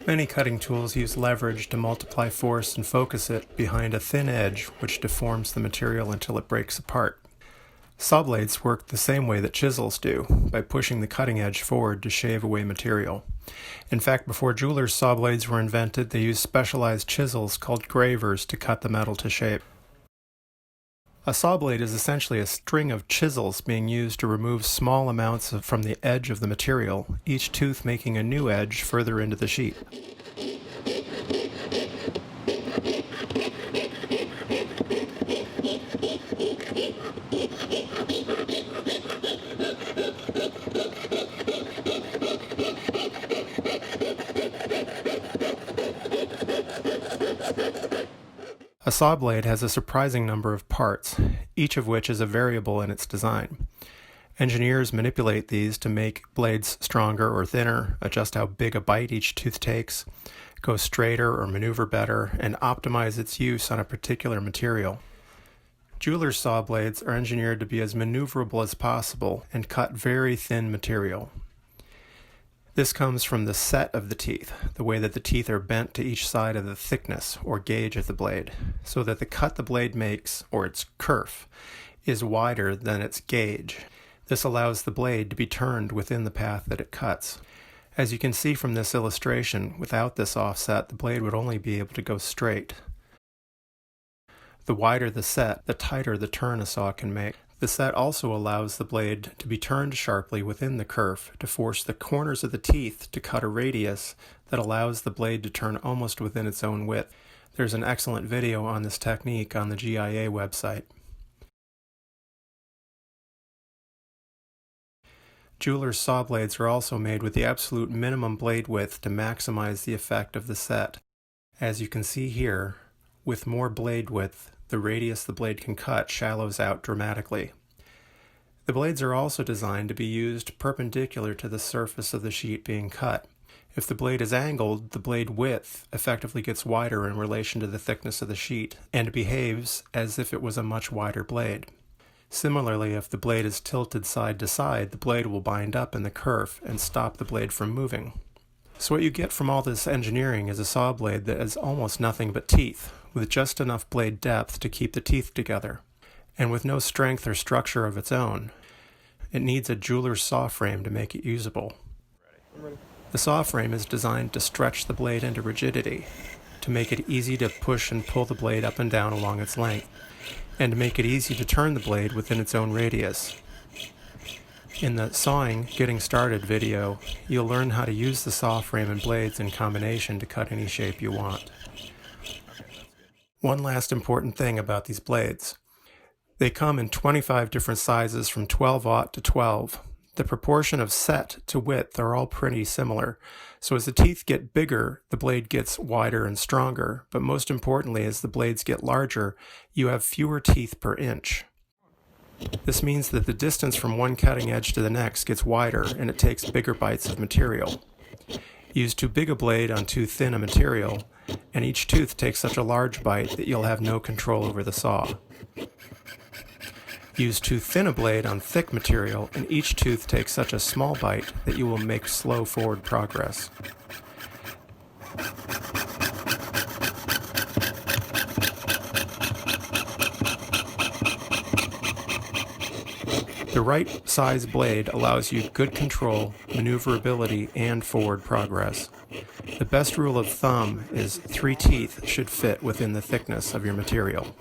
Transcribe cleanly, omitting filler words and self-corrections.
Many cutting tools use leverage to multiply force and focus it behind a thin edge which deforms the material until it breaks apart. Saw blades work the same way that chisels do, by pushing the cutting edge forward to shave away material. In fact, before jewelers' saw blades were invented, they used specialized chisels called gravers to cut the metal to shape. A saw blade is essentially a string of chisels being used to remove small amounts from the edge of the material, each tooth making a new edge further into the sheet. A saw blade has a surprising number of parts, each of which is a variable in its design. Engineers manipulate these to make blades stronger or thinner, adjust how big a bite each tooth takes, go straighter or maneuver better, and optimize its use on a particular material. Jewelers' saw blades are engineered to be as maneuverable as possible and cut very thin material. This comes from the set of the teeth, the way that the teeth are bent to each side of the thickness or gauge of the blade, so that the cut the blade makes, or its kerf, is wider than its gauge. This allows the blade to be turned within the path that it cuts. As you can see from this illustration, without this offset, the blade would only be able to go straight. The wider the set, the tighter the turn a saw can make. The set also allows the blade to be turned sharply within the kerf to force the corners of the teeth to cut a radius that allows the blade to turn almost within its own width. There's an excellent video on this technique on the GIA website. Jewelers' saw blades are also made with the absolute minimum blade width to maximize the effect of the set. As you can see here, with more blade width, the radius the blade can cut shallows out dramatically. The blades are also designed to be used perpendicular to the surface of the sheet being cut. If the blade is angled, the blade width effectively gets wider in relation to the thickness of the sheet and behaves as if it was a much wider blade. Similarly, if the blade is tilted side to side, the blade will bind up in the kerf and stop the blade from moving. So what you get from all this engineering is a saw blade that is almost nothing but teeth, with just enough blade depth to keep the teeth together, and with no strength or structure of its own. It needs a jeweler's saw frame to make it usable. The saw frame is designed to stretch the blade into rigidity, to make it easy to push and pull the blade up and down along its length, and to make it easy to turn the blade within its own radius. In the Sawing Getting Started video, you'll learn how to use the saw frame and blades in combination to cut any shape you want. One last important thing about these blades. They come in 25 different sizes from 12/0 to 12. The proportion of set to width are all pretty similar, so as the teeth get bigger, the blade gets wider and stronger, but most importantly, as the blades get larger, you have fewer teeth per inch. This means that the distance from one cutting edge to the next gets wider and it takes bigger bites of material. Use too big a blade on too thin a material, and each tooth takes such a large bite that you'll have no control over the saw. Use too thin a blade on thick material, and each tooth takes such a small bite that you will make slow forward progress. The right size blade allows you good control, maneuverability, and forward progress. The best rule of thumb is 3 teeth should fit within the thickness of your material.